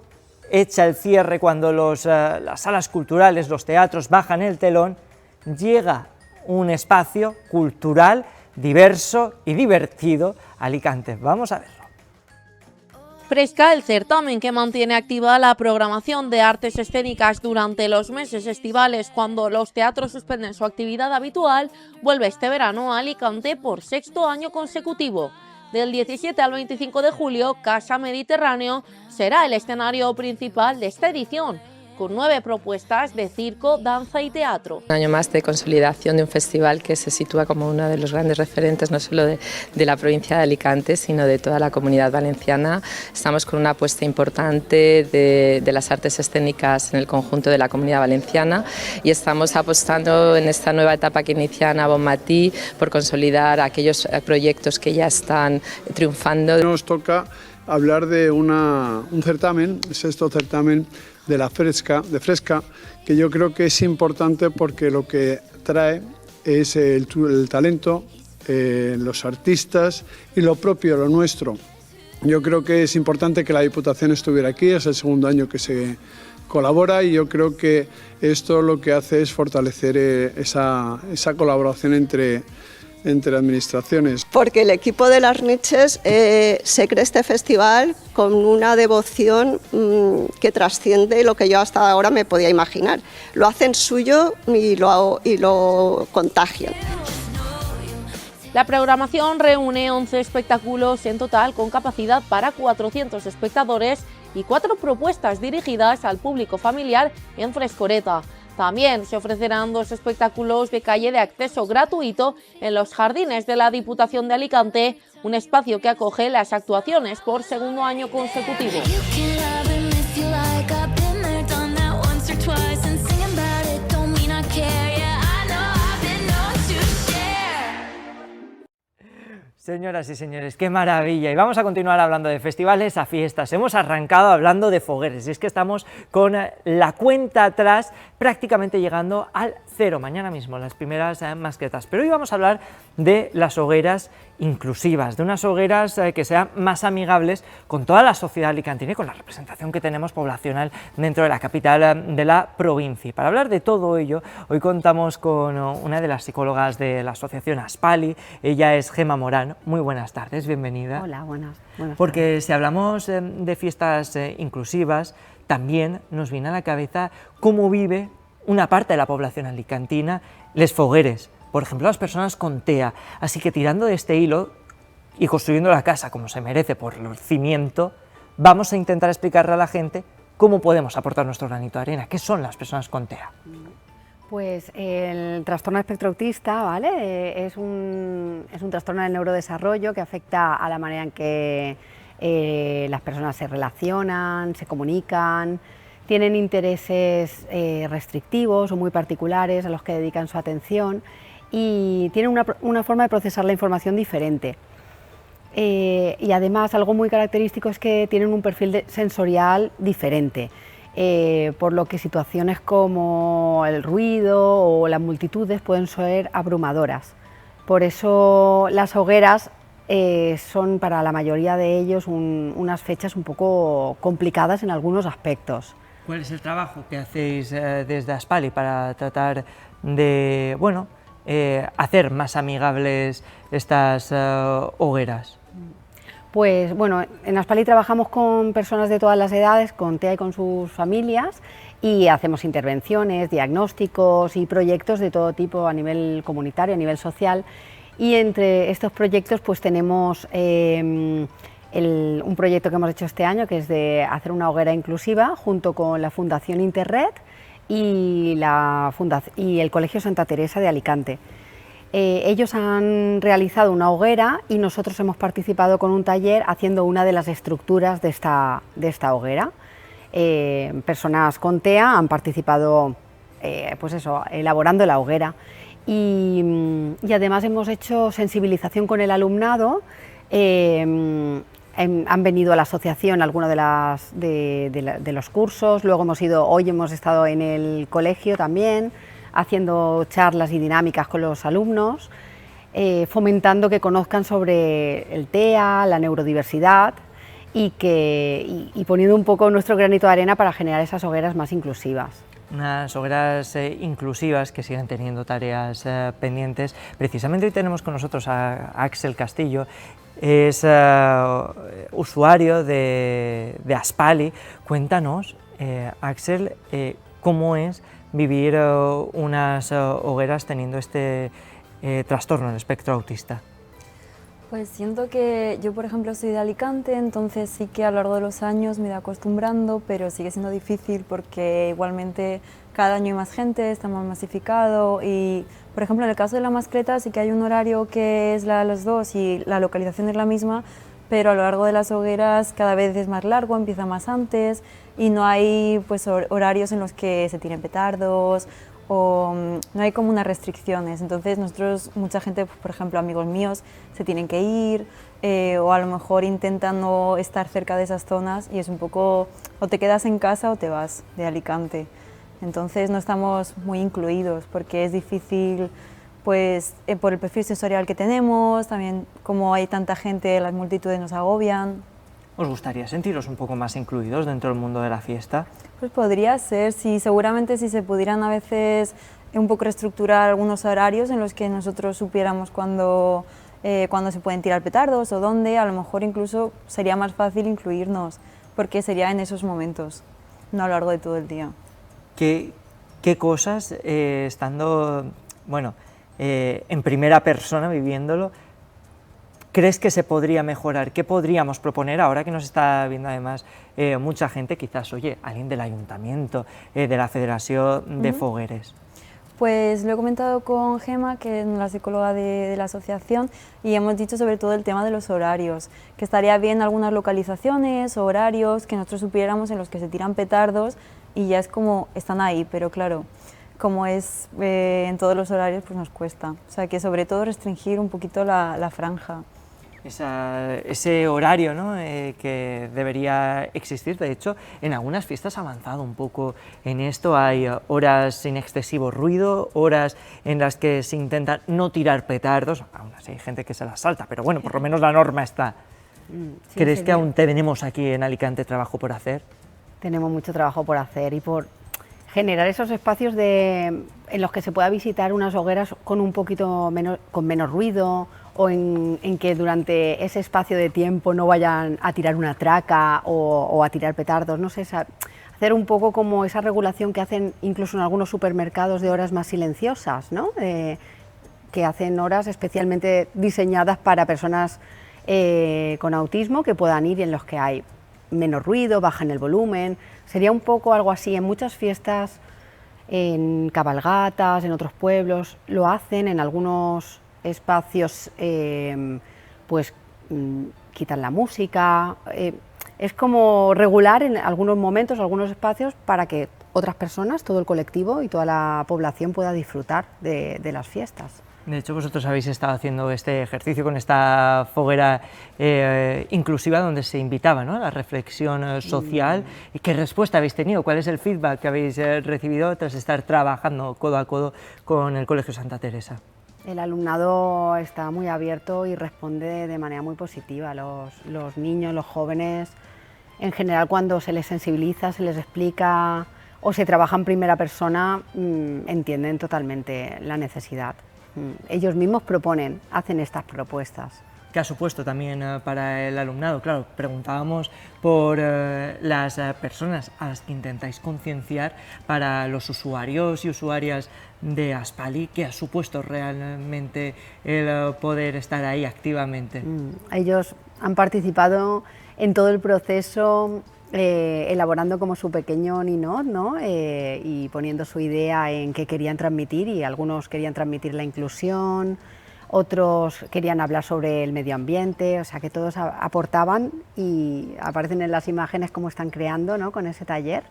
Speaker 1: echa el cierre, cuando las salas culturales, los teatros bajan el telón, llega un espacio cultural diverso y divertido a Alicante. Vamos a verlo.
Speaker 2: Fresca, el certamen que mantiene activa la programación de artes escénicas durante los meses estivales cuando los teatros suspenden su actividad habitual, vuelve este verano a Alicante por 6º año consecutivo. Del 17 al 25 de julio, Casa Mediterráneo será el escenario principal de esta edición, con 9 propuestas de circo, danza y teatro.
Speaker 8: Un año más de consolidación de un festival que se sitúa como uno de los grandes referentes no solo de la provincia de Alicante, sino de toda la Comunidad Valenciana. Estamos con una apuesta importante de las artes escénicas en el conjunto de la Comunidad Valenciana y estamos apostando en esta nueva etapa que inicia Ana Bonmatí por consolidar aquellos proyectos que ya están triunfando.
Speaker 9: Nos toca hablar de un certamen, el 6º certamen de la Fresca, que yo creo que es importante porque lo que trae es el talento, los artistas y lo propio, lo nuestro. Yo creo que es importante que la Diputación estuviera aquí, es el 2º año que se colabora y yo creo que esto lo que hace es fortalecer esa colaboración entre administraciones.
Speaker 10: Porque el equipo de las Niches se cree este festival con una devoción que trasciende lo que yo hasta ahora me podía imaginar. Lo hacen suyo y lo contagian.
Speaker 2: La programación reúne 11 espectáculos en total con capacidad para 400 espectadores y 4 propuestas dirigidas al público familiar en Frescoreta. También se ofrecerán 2 espectáculos de calle de acceso gratuito en los jardines de la Diputación de Alicante, un espacio que acoge las actuaciones por 2º año consecutivo.
Speaker 1: Señoras y señores, qué maravilla. Y vamos a continuar hablando de festivales a fiestas. Hemos arrancado hablando de fogueres y es que estamos con la cuenta atrás prácticamente llegando al 0. Mañana mismo las primeras mascletas. Pero hoy vamos a hablar de las hogueras inclusivas, de unas hogueras que sean más amigables con toda la sociedad alicantina y con la representación que tenemos poblacional dentro de la capital de la provincia. Y para hablar de todo ello, hoy contamos con una de las psicólogas de la asociación Aspali. Ella es Gemma Morán. Muy buenas tardes, bienvenida.
Speaker 11: Hola, buenas
Speaker 1: Porque
Speaker 11: tardes.
Speaker 1: si hablamos de fiestas inclusivas, también nos viene a la cabeza cómo vive una parte de la población alicantina les fogueres, por ejemplo las personas con TEA. Así que tirando de este hilo y construyendo la casa como se merece por el cimiento, vamos a intentar explicarle a la gente cómo podemos aportar nuestro granito de arena. ¿Qué son las personas con TEA?
Speaker 11: Pues el trastorno espectro autista, ¿vale? Es un trastorno del neurodesarrollo que afecta a la manera en que las personas se relacionan, se comunican, tienen intereses restrictivos o muy particulares a los que dedican su atención y tienen una forma de procesar la información diferente. Y además algo muy característico es que tienen un perfil sensorial diferente. Por lo que situaciones como el ruido o las multitudes pueden ser abrumadoras. Por eso las hogueras son para la mayoría de ellos unas fechas un poco complicadas en algunos aspectos.
Speaker 1: ¿Cuál es el trabajo que hacéis desde Aspali para tratar de hacer más amigables estas hogueras?
Speaker 11: Pues bueno, en Aspali trabajamos con personas de todas las edades, con TEA y con sus familias, y hacemos intervenciones, diagnósticos y proyectos de todo tipo a nivel comunitario, a nivel social. Y entre estos proyectos pues tenemos un proyecto que hemos hecho este año, que es de hacer una hoguera inclusiva junto con la Fundación Interred y el Colegio Santa Teresa de Alicante. Ellos han realizado una hoguera y nosotros hemos participado con un taller haciendo una de las estructuras de esta hoguera. Personas con TEA han participado pues eso, elaborando la hoguera y además hemos hecho sensibilización con el alumnado. Han venido a la asociación algunos de los cursos, luego hoy hemos estado en el colegio también, haciendo charlas y dinámicas con los alumnos, fomentando que conozcan sobre el TEA, la neurodiversidad y poniendo un poco nuestro granito de arena para generar esas hogueras más inclusivas.
Speaker 1: Unas hogueras inclusivas que siguen teniendo tareas pendientes. Precisamente hoy tenemos con nosotros a Axel Castillo, es usuario de Aspali. Cuéntanos, Axel, cómo es vivir unas hogueras teniendo este trastorno en el espectro autista.
Speaker 12: Pues siento que yo, por ejemplo, soy de Alicante, entonces sí que a lo largo de los años me he ido acostumbrando, pero sigue siendo difícil porque igualmente cada año hay más gente, está más masificado y, por ejemplo, en el caso de la mascleta sí que hay un horario que es a las 2 y la localización es la misma, pero a lo largo de las hogueras cada vez es más largo, empieza más antes y no hay pues horarios en los que se tiren petardos o no hay como unas restricciones. Entonces nosotros, mucha gente, por ejemplo amigos míos, se tienen que ir o a lo mejor intentan no estar cerca de esas zonas y es un poco o te quedas en casa o te vas de Alicante. Entonces no estamos muy incluidos porque es difícil pues por el perfil sensorial que tenemos, también como hay tanta gente, las multitudes nos agobian.
Speaker 1: ¿Os gustaría sentiros un poco más incluidos dentro del mundo de la fiesta?
Speaker 12: Pues podría ser, sí, seguramente si se pudieran a veces un poco reestructurar algunos horarios en los que nosotros supiéramos cuándo se pueden tirar petardos o dónde, a lo mejor incluso sería más fácil incluirnos, porque sería en esos momentos, no a lo largo de todo el día.
Speaker 1: ¿Qué cosas, estando en primera persona, viviéndolo, crees que se podría mejorar? ¿Qué podríamos proponer ahora que nos está viendo además mucha gente, quizás, oye, alguien del ayuntamiento, de la Federación de Fogueres?
Speaker 12: Pues lo he comentado con Gemma, que es la psicóloga de la asociación, y hemos dicho sobre todo el tema de los horarios, que estaría bien algunas localizaciones o horarios que nosotros supiéramos en los que se tiran petardos y ya es como están ahí, pero claro, como es en todos los horarios pues nos cuesta, o sea que sobre todo restringir un poquito la franja.
Speaker 1: Ese horario, ¿no? Que debería existir. De hecho, en algunas fiestas ha avanzado un poco en esto. Hay horas sin excesivo ruido, horas en las que se intenta no tirar petardos. Aún así hay gente que se las salta, pero bueno, por lo menos la norma está. Sí, ¿crees que aún tenemos aquí en Alicante trabajo por hacer?
Speaker 11: Tenemos mucho trabajo por hacer y por generar esos espacios en los que se pueda visitar unas hogueras con un poquito con menos ruido, o en que durante ese espacio de tiempo no vayan a tirar una traca o a tirar petardos, no sé, hacer un poco como esa regulación que hacen incluso en algunos supermercados de horas más silenciosas, ¿no? Que hacen horas especialmente diseñadas para personas con autismo que puedan ir y en los que hay menos ruido, bajan el volumen. Sería un poco algo así. En muchas fiestas, en cabalgatas, en otros pueblos, lo hacen en algunos espacios, pues quitan la música, es como regular en algunos momentos, algunos espacios para que otras personas, todo el colectivo y toda la población pueda disfrutar de las fiestas.
Speaker 1: De hecho, vosotros habéis estado haciendo este ejercicio con esta foguera inclusiva donde se invitaba, ¿no?, a la reflexión social. ¿Y qué respuesta habéis tenido? ¿Cuál es el feedback que habéis recibido tras estar trabajando codo a codo con el Colegio Santa Teresa?
Speaker 11: El alumnado está muy abierto y responde de manera muy positiva. Los niños, los jóvenes, en general cuando se les sensibiliza, se les explica o se trabaja en primera persona, entienden totalmente la necesidad. Ellos mismos hacen estas propuestas.
Speaker 1: ¿Qué ha supuesto también para el alumnado? Claro, preguntábamos por las personas a las que intentáis concienciar, para los usuarios y usuarias de Aspali. ¿Qué ha supuesto realmente el poder estar ahí activamente?
Speaker 11: Ellos han participado en todo el proceso elaborando como su pequeño ninot, ¿no? Y poniendo su idea en qué querían transmitir, y algunos querían transmitir la inclusión, otros querían hablar sobre el medio ambiente, o sea que todos aportaban, y aparecen en las imágenes cómo están creando, ¿no? Con ese taller.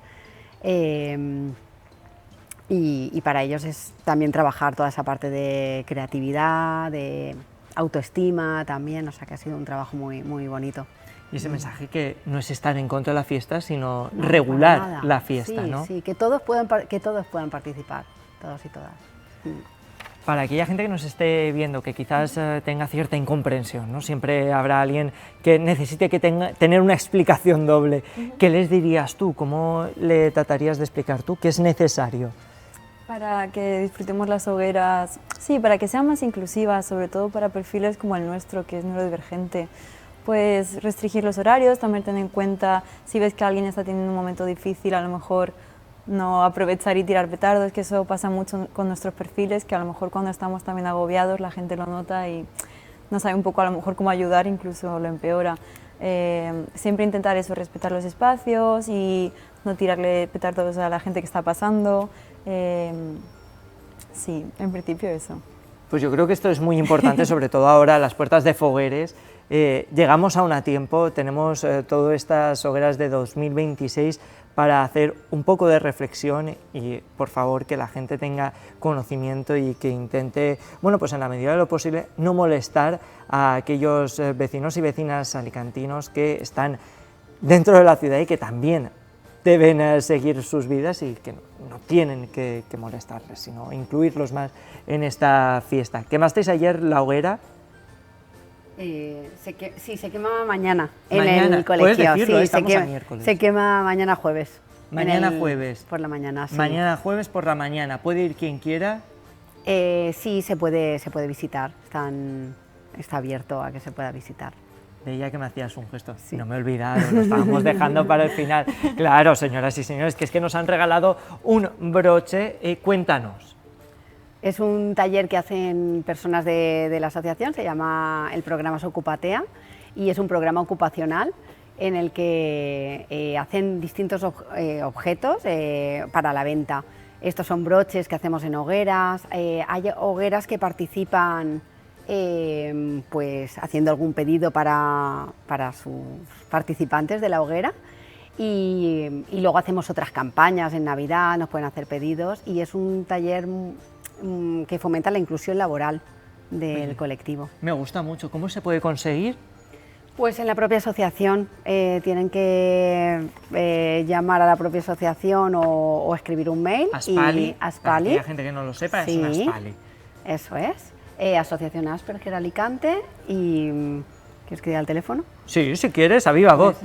Speaker 11: Y para ellos es también trabajar toda esa parte de creatividad, de autoestima también, o sea que ha sido un trabajo muy, muy bonito.
Speaker 1: Y ese mensaje que no es estar en contra de la fiesta, sino regular la fiesta,
Speaker 11: sí,
Speaker 1: ¿no?
Speaker 11: Sí, que todos puedan participar, todos y todas.
Speaker 1: Para aquella gente que nos esté viendo, que quizás tenga cierta incomprensión, ¿no? Siempre habrá alguien que necesite tener una explicación doble. ¿Qué les dirías tú? ¿Cómo le tratarías de explicar tú? ¿Qué es necesario?
Speaker 12: Para que disfrutemos las hogueras, sí, para que sean más inclusivas, sobre todo para perfiles como el nuestro, que es neurodivergente. Pues restringir los horarios, también tener en cuenta si ves que alguien está teniendo un momento difícil, a lo mejor no aprovechar y tirar petardos, que eso pasa mucho con nuestros perfiles, que a lo mejor cuando estamos también agobiados la gente lo nota y no sabe un poco a lo mejor cómo ayudar, incluso lo empeora. Siempre intentar eso, respetar los espacios y no tirarle petardos a la gente que está pasando. Sí, en principio eso.
Speaker 1: Pues yo creo que esto es muy importante, sobre todo ahora a las puertas de Fogueres. Llegamos aún a tiempo, tenemos todas estas hogueras de 2026 para hacer un poco de reflexión y, por favor, que la gente tenga conocimiento y que intente, bueno, pues en la medida de lo posible, no molestar a aquellos vecinos y vecinas alicantinos que están dentro de la ciudad y que también deben seguir sus vidas y que no tienen que molestarles, sino incluirlos más en esta fiesta. ¿Quemasteis ayer la hoguera?
Speaker 11: Sí, se quema mañana,
Speaker 1: ¿Mañana?
Speaker 11: en el colegio.
Speaker 1: ¿Puedes decirlo?
Speaker 11: Sí,
Speaker 1: Estamos a miércoles.
Speaker 11: se quema mañana jueves.
Speaker 1: Mañana jueves.
Speaker 11: Por la mañana, sí.
Speaker 1: Mañana jueves por la mañana. ¿Puede ir quien quiera?
Speaker 11: Sí, se puede visitar. Está abierto a que se pueda visitar.
Speaker 1: Veía que me hacías un gesto. Sí. No me he olvidado, lo estábamos dejando para el final. Claro, señoras y señores, que es que nos han regalado un broche. Cuéntanos.
Speaker 11: Es un taller que hacen personas de la asociación, se llama el programa Ocupatea, y es un programa ocupacional en el que hacen distintos objetos para la venta. Estos son broches que hacemos en hogueras, hay hogueras que participan pues haciendo algún pedido para sus participantes de la hoguera, y luego hacemos otras campañas en Navidad, nos pueden hacer pedidos, y es un taller que fomenta la inclusión laboral del colectivo.
Speaker 1: Me gusta mucho. ¿Cómo se puede conseguir?
Speaker 11: Pues en la propia asociación, tienen que llamar a la propia asociación o escribir un mail.
Speaker 1: Aspali.
Speaker 11: Aspali.
Speaker 1: Para gente que no lo sepa,
Speaker 11: sí,
Speaker 1: es una Aspali.
Speaker 11: Eso es. Asociación Asperger Alicante. Y ¿quieres que diga el teléfono?
Speaker 1: Sí, si quieres, a viva voz.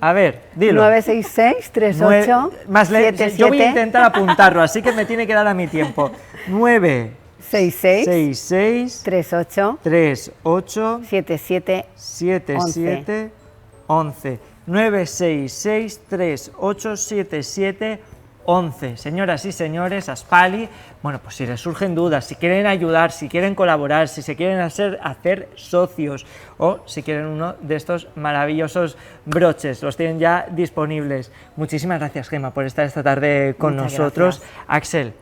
Speaker 1: A ver, dilo.
Speaker 11: 966-38-77.
Speaker 1: Yo voy a intentar apuntarlo, así que me tiene que dar a mi tiempo.
Speaker 11: 966 38
Speaker 1: 77 11. 966 38 77 11. Señoras y señores, Aspali, bueno, pues si les surgen dudas, si quieren ayudar, si quieren colaborar, si se quieren hacer socios o si quieren uno de estos maravillosos broches, los tienen ya disponibles. Muchísimas gracias, Gemma, por estar esta tarde con nosotros.
Speaker 11: Gracias.
Speaker 1: Axel,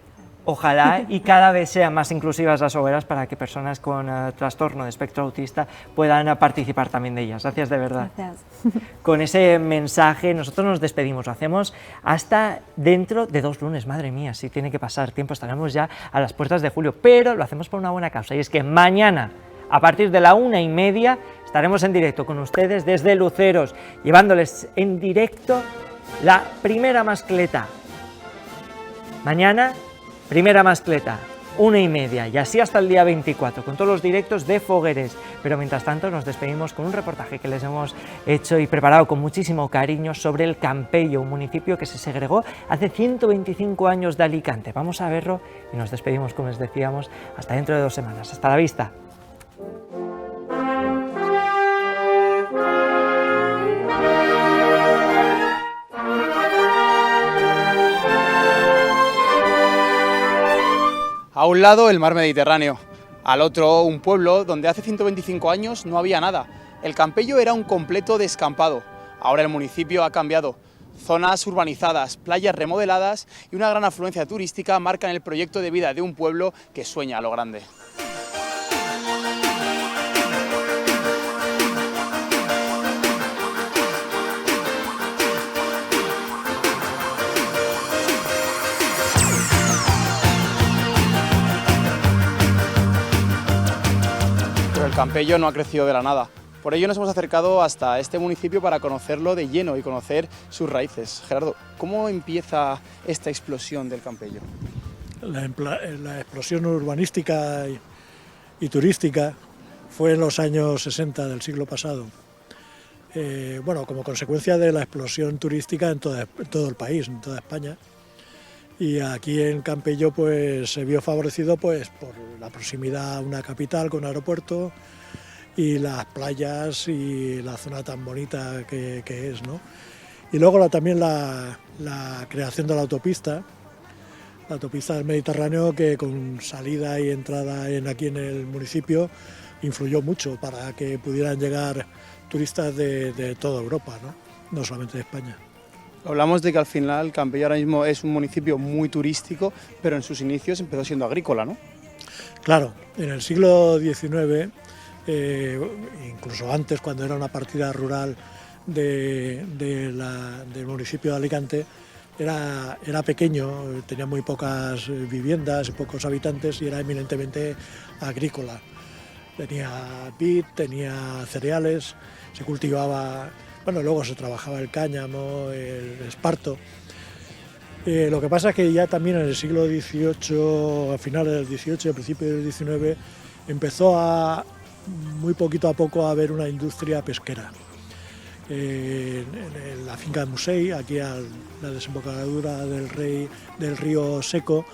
Speaker 1: ojalá y cada vez sean más inclusivas las hogueras para que personas con trastorno de espectro autista puedan participar también de ellas. Gracias de verdad.
Speaker 12: Gracias.
Speaker 1: Con ese mensaje nosotros nos despedimos, lo hacemos hasta dentro de 2 lunes, madre mía, si tiene que pasar tiempo, estaremos ya a las puertas de julio, pero lo hacemos por una buena causa, y es que mañana, a partir de la 1:30, estaremos en directo con ustedes desde Luceros, llevándoles en directo la primera mascleta. Mañana, primera mascleta, 1:30, y así hasta el día 24, con todos los directos de Fogueres. Pero mientras tanto nos despedimos con un reportaje que les hemos hecho y preparado con muchísimo cariño sobre el Campello, un municipio que se segregó hace 125 años de Alicante. Vamos a verlo y nos despedimos, como les decíamos, hasta dentro de 2 semanas. Hasta la vista.
Speaker 13: A un lado el mar Mediterráneo, al otro un pueblo donde hace 125 años no había nada. El Campello era un completo descampado. Ahora el municipio ha cambiado. Zonas urbanizadas, playas remodeladas y una gran afluencia turística marcan el proyecto de vida de un pueblo que sueña a lo grande. Pero el Campello no ha crecido de la nada. Por ello nos hemos acercado hasta este municipio para conocerlo de lleno y conocer sus raíces. Gerardo, ¿cómo empieza esta explosión del Campello?
Speaker 14: La explosión urbanística y turística fue en los años 60 del siglo pasado. Bueno, como consecuencia de la explosión turística en todo el país, en toda España. Y aquí en Campello pues, se vio favorecido pues, por la proximidad a una capital con aeropuerto, y las playas y la zona tan bonita que es, ¿no? Y luego también la creación de la autopista del Mediterráneo, que con salida y entrada aquí en el municipio influyó mucho para que pudieran llegar turistas de toda Europa, no solamente de España.
Speaker 13: Hablamos de que al final Campello ahora mismo es un municipio muy turístico, pero en sus inicios empezó siendo agrícola, ¿no?
Speaker 14: Claro, en el siglo XIX, incluso antes, cuando era una partida rural del municipio de Alicante, era pequeño, tenía muy pocas viviendas, pocos habitantes y era eminentemente agrícola. Tenía vid, tenía cereales, se cultivaba, bueno, luego se trabajaba el cáñamo, el esparto. Lo que pasa es que ya también en el siglo XVIII, a finales del XVIII y a principios del XIX, empezó muy poquito a poco a haber una industria pesquera. En la finca de Musell, aquí a la desembocadura del río Seco,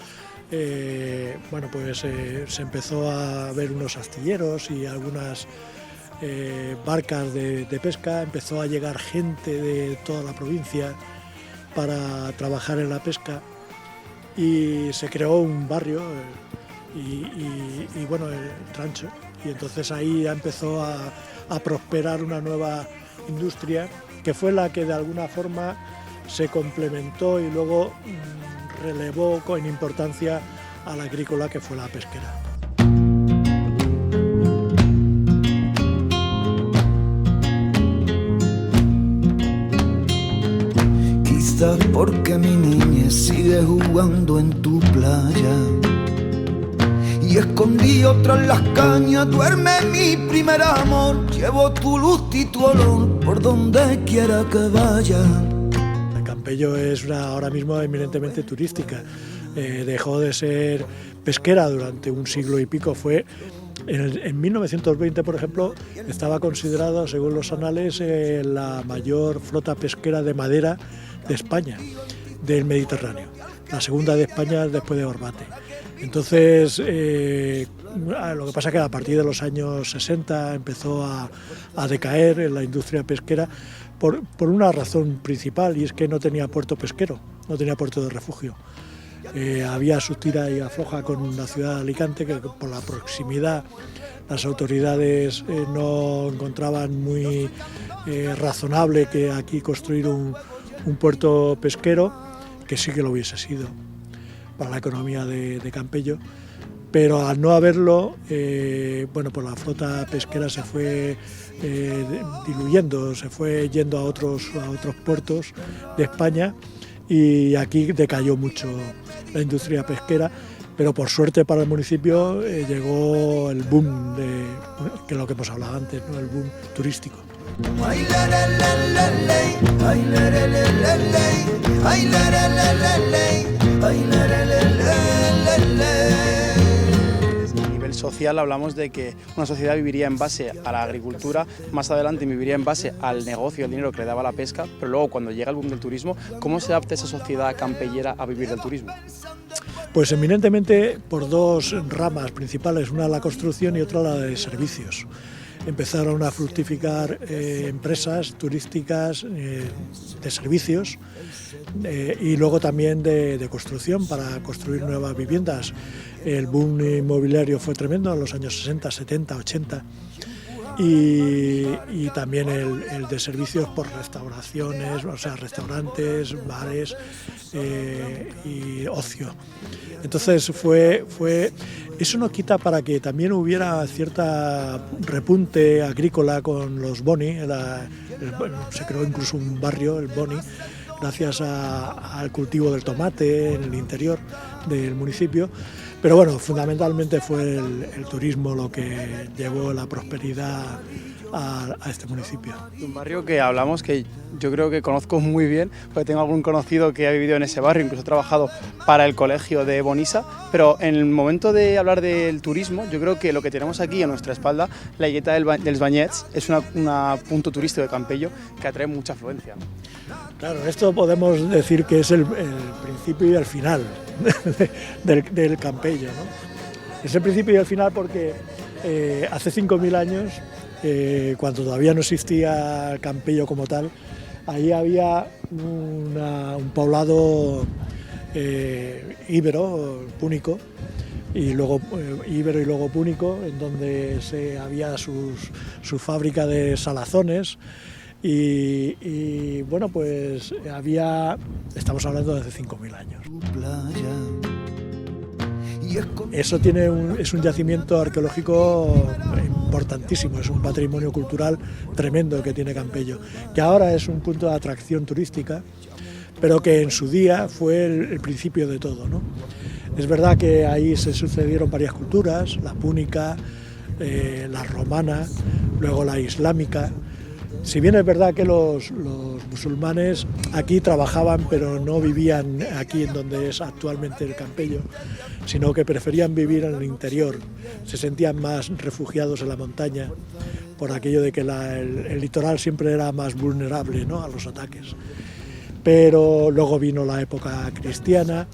Speaker 14: bueno, pues se empezó a ver unos astilleros y algunas barcas de pesca, empezó a llegar gente de toda la provincia para trabajar en la pesca y se creó un barrio y bueno, el Trancho, y entonces ahí ya empezó a prosperar una nueva industria que fue la que de alguna forma se complementó y luego relevó con importancia a la agrícola, que fue la pesquera.
Speaker 15: Quizás porque mi niñez sigue jugando en tu playa y escondido tras las cañas duerme mi primer amor. Llevo tu luz y tu olor por donde quiera que vaya.
Speaker 14: Campello es ahora mismo eminentemente turística. Dejó de ser pesquera durante un siglo y pico. Fue en 1920, por ejemplo, estaba considerada, según los anales, la mayor flota pesquera de madera de España, del Mediterráneo. La segunda de España después de Barbate. Entonces, lo que pasa es que a partir de los años 60 empezó a decaer en la industria pesquera por una razón principal, y es que no tenía puerto pesquero, no tenía puerto de refugio. Había su tira y afloja con la ciudad de Alicante, que por la proximidad las autoridades no encontraban muy razonable que aquí construir un puerto pesquero, que sí que lo hubiese sido para la economía de Campello, pero al no haberlo, bueno, pues la flota pesquera se fue diluyendo, se fue yendo a otros puertos de España, y aquí decayó mucho la industria pesquera, pero por suerte para el municipio llegó el boom, que es lo que hemos hablado antes, ¿no? El boom turístico.
Speaker 13: A nivel social hablamos de que una sociedad viviría en base a la agricultura, más adelante viviría en base al negocio, al dinero que le daba la pesca, pero luego cuando llega el boom del turismo, ¿cómo se adapta esa sociedad campellera a vivir del turismo?
Speaker 14: Pues eminentemente por dos ramas principales, una la construcción y otra la de servicios. Empezaron a fructificar empresas turísticas de servicios y luego también de construcción para construir nuevas viviendas. El boom inmobiliario fue tremendo en los años 60, 70, 80 y también el de servicios por restauraciones, o sea, restaurantes, bares y ocio. Entonces eso no quita para que también hubiera cierta repunte agrícola con los Boni, se creó incluso un barrio, el Boni, gracias al cultivo del tomate en el interior del municipio. Pero bueno, fundamentalmente fue el turismo lo que llevó la prosperidad a este municipio.
Speaker 13: Un barrio que hablamos que yo creo que conozco muy bien, porque tengo algún conocido que ha vivido en ese barrio, incluso ha trabajado para el colegio de Bonissa, pero en el momento de hablar del turismo, yo creo que lo que tenemos aquí a nuestra espalda, la Illeta dels Banyets, es un punto turístico de Campello que atrae mucha afluencia.
Speaker 14: Claro, esto podemos decir que es el principio y el final del Campello, ¿no? Es el principio y el final porque hace 5.000 años, cuando todavía no existía Campello como tal, ahí había un poblado íbero, púnico, y luego íbero y luego púnico, en donde había su fábrica de salazones. Y bueno, pues estamos hablando de hace 5.000 años. Eso es un yacimiento arqueológico importantísimo, es un patrimonio cultural tremendo que tiene Campello, que ahora es un punto de atracción turística, pero que en su día fue el principio de todo, ¿no? Es verdad que ahí se sucedieron varias culturas, la púnica, la romana, luego la islámica. Si bien es verdad que los musulmanes aquí trabajaban, pero no vivían aquí en donde es actualmente el Campello, sino que preferían vivir en el interior, se sentían más refugiados en la montaña, por aquello de que el litoral siempre era más vulnerable, ¿no?, a los ataques. Pero luego vino la época cristiana,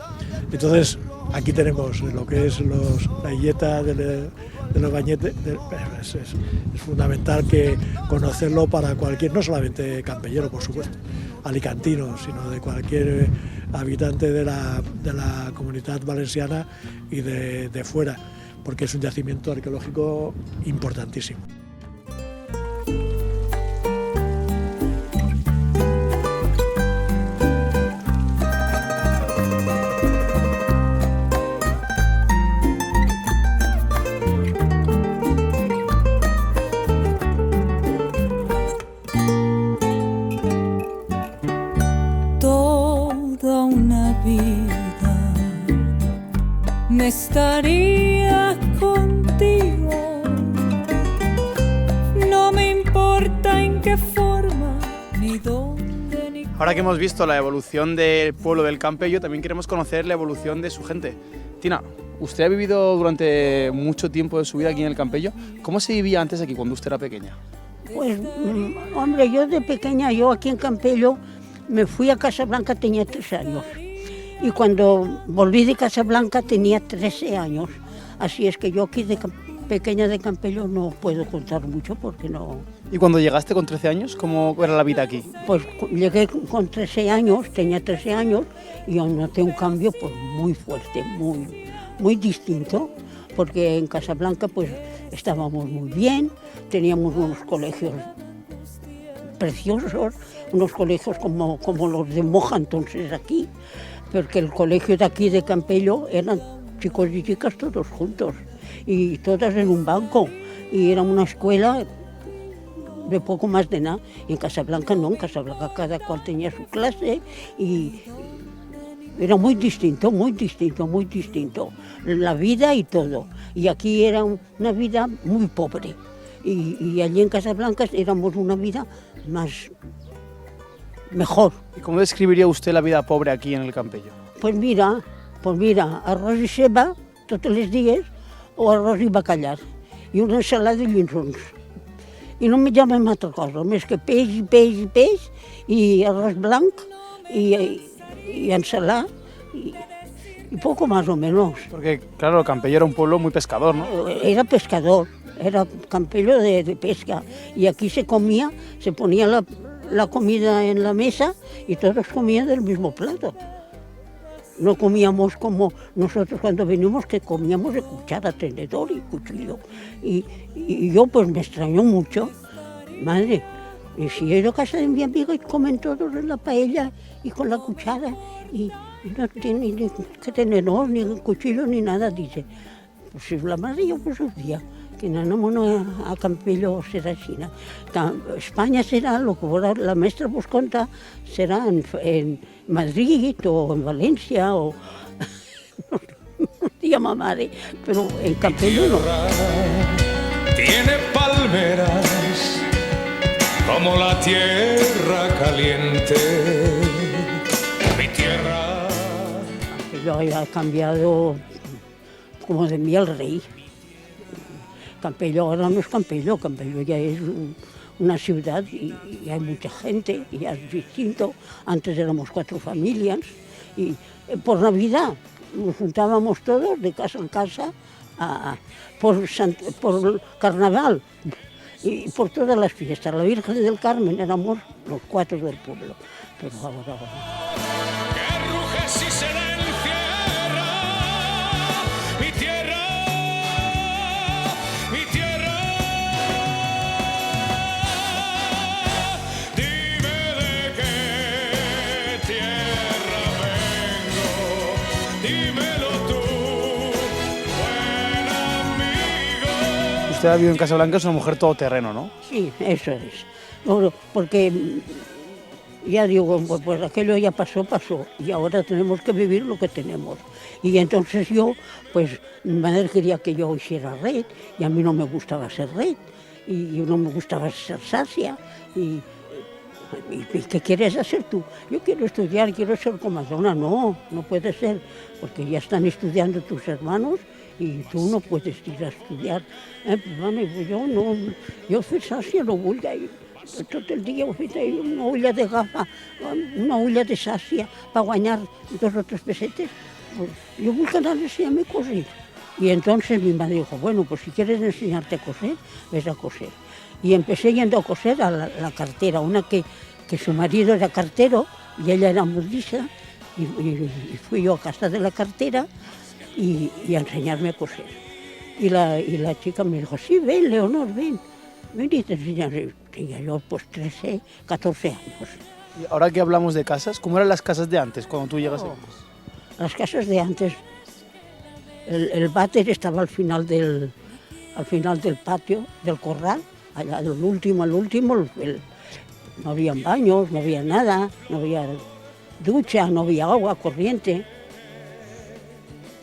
Speaker 14: entonces aquí tenemos lo que es la Illeta de los Banyets. Es fundamental que conocerlo para cualquier, no solamente campellero, por supuesto, alicantino, sino de cualquier habitante de la comunidad valenciana y de fuera, porque es un yacimiento arqueológico importantísimo.
Speaker 16: Estaría contigo, no me importa en qué forma, ni dónde, ni...
Speaker 13: Ahora que hemos visto la evolución del pueblo del Campello, también queremos conocer la evolución de su gente. Tina, usted ha vivido durante mucho tiempo de su vida aquí en el Campello. ¿Cómo se vivía antes aquí, cuando usted era pequeña?
Speaker 17: Pues, hombre, yo de pequeña, yo aquí en Campello, me fui a Casablanca, tenía 3 años. Y cuando volví de Casablanca tenía 13 años, así es que yo aquí de pequeña de Campello no puedo contar mucho porque no...
Speaker 13: ¿Y cuando llegaste con 13 años, cómo era la vida aquí?
Speaker 17: Pues llegué con 13 años, tenía 13 años y yo noté un cambio pues muy fuerte, muy distinto, porque en Casablanca pues estábamos muy bien, teníamos unos colegios preciosos, unos colegios como los de Moja entonces aquí, porque el colegio de aquí de Campello eran chicos y chicas todos juntos y todas en un banco y era una escuela de poco más de nada. Y en Casablanca no, en Casablanca cada cual tenía su clase y era muy distinto, la vida y todo. Y aquí era una vida muy pobre y allí en Casablanca éramos una vida mejor.
Speaker 13: ¿Y cómo describiría usted la vida pobre aquí en el Campello?
Speaker 17: Pues mira, arroz i ceba tots els dies o arroz i bacallà i una ensalada de llinsons. I no menjàvem altra cosa, més que peix i arroz blanc y ensalada y poco más o menos.
Speaker 13: Porque claro, Campello era un pueblo muy pescador, ¿no?
Speaker 17: Era pescador, era Campello de pesca y aquí se comía, se ponía la comida en la mesa y todos comían del mismo plato. no comíamos como nosotros cuando venimos, que comíamos de cuchara, tenedor y cuchillo. Y yo pues me extrañó mucho, madre, y si he ido a casa de mi amiga y comen todos en la paella y con la cuchara, y no tiene ni que tenedor, ni cuchillo, ni nada, dice. Pues si la madre yo pues un día, que anamos a Campello será China. España será, lo que la maestra vos conta, será en Madrid o en Valencia o... no se llama madre, pero en Campello no.
Speaker 18: Tiene palmeras como la tierra caliente, mi tierra.
Speaker 17: Yo haya cambiado como de mí al rey. Campello ahora no es Campello, Campello ya es una ciudad y hay mucha gente, y ya es distinto. Antes éramos 4 familias y por Navidad nos juntábamos todos de casa en casa por Carnaval y por todas las fiestas. La Virgen del Carmen éramos los 4 del pueblo, pero ahora...
Speaker 13: Usted ha vivido en Casablanca, es una mujer todoterreno, ¿no?
Speaker 17: Sí, eso es. Bueno, porque ya digo, pues aquello ya pasó, y ahora tenemos que vivir lo que tenemos. Y entonces yo, pues mi madre quería que yo hiciera red, y a mí no me gustaba ser red, y no me gustaba ser sacia, ¿y qué quieres hacer tú? Yo quiero estudiar, quiero ser comadrona. No puede ser, porque ya están estudiando tus hermanos, y tú no puedes ir a estudiar. Pues bueno, yo fui sacia, no voy a ir. Todo el día fui a ir una olla de gafa, una olla de sacia, para ganar 2 o 3 pesetes. Pues yo voy a enseñarme a coser. Y entonces mi madre dijo, bueno, pues si quieres enseñarte a coser, ves a coser. Y empecé yendo a coser a la cartera, una que su marido era cartero y ella era modista, y fui yo a casa de la cartera y a enseñarme a coser. Y la chica me dijo, sí, ven, Leonor, ven y te enseñaré. Tenía yo pues 13, 14 años.
Speaker 13: Y ahora que hablamos de casas, ¿cómo eran las casas de antes, cuando tú llegas aquí?
Speaker 17: Las casas de antes, el váter estaba al final del patio, del corral, allá al último, no había baños, no había nada, no había ducha, no había agua corriente.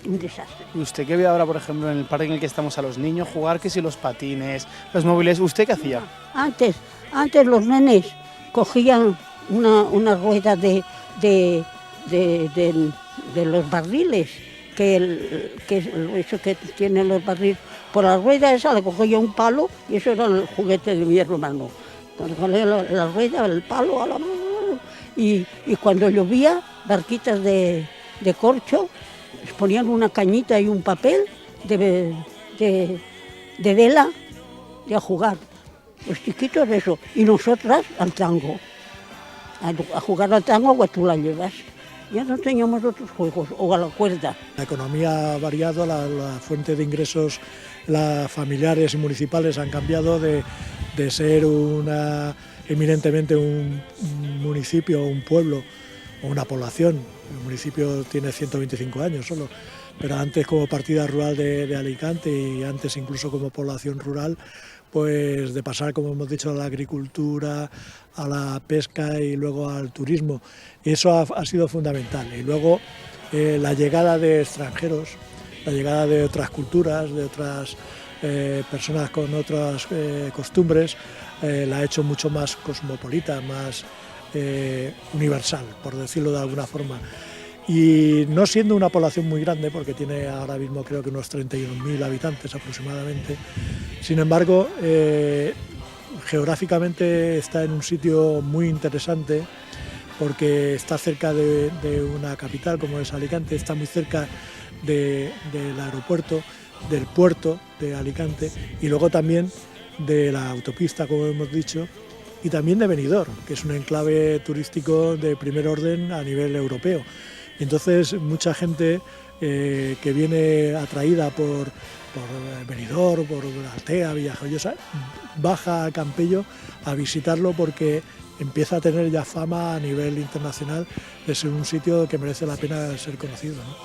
Speaker 17: Un desastre.
Speaker 13: ¿Y usted qué ve ahora, por ejemplo, en el parque en el que estamos a los niños jugar, que si los patines, los móviles, ¿usted qué hacía?
Speaker 17: Antes los nenes cogían una rueda de los barriles, eso que tienen los barriles, por la rueda esa le cogía un palo y eso era el juguete de mi hermano. Con la rueda, el palo a la mano, y cuando llovía, barquitas de corcho, les ponían una cañita y un papel de vela y a jugar. Los chiquitos eso, y nosotras al tango. A jugar al tango o tú la llevas. Ya no teníamos otros juegos, o a la cuerda.
Speaker 14: La economía ha variado, la fuente de ingresos familiares y municipales han cambiado de ser eminentemente un municipio, un pueblo o una población. El municipio tiene 125 años solo, pero antes como partida rural de Alicante y antes incluso como población rural, pues de pasar, como hemos dicho, a la agricultura, a la pesca y luego al turismo. Eso ha sido fundamental. Y luego la llegada de extranjeros, la llegada de otras culturas, de otras personas con otras costumbres, la ha hecho mucho más cosmopolita, más universal, por decirlo de alguna forma. Y no siendo una población muy grande, porque tiene ahora mismo creo que unos 31.000 habitantes aproximadamente, sin embargo, geográficamente está en un sitio muy interesante, porque está cerca de una capital como es Alicante, está muy cerca del aeropuerto, del puerto de Alicante, y luego también de la autopista, como hemos dicho, y también de Benidorm, que es un enclave turístico de primer orden a nivel europeo. Entonces mucha gente que viene atraída por Benidorm, por Altea, Villajoyosa, baja a Campello a visitarlo porque empieza a tener ya fama a nivel internacional de ser un sitio que merece la pena ser conocido, ¿no?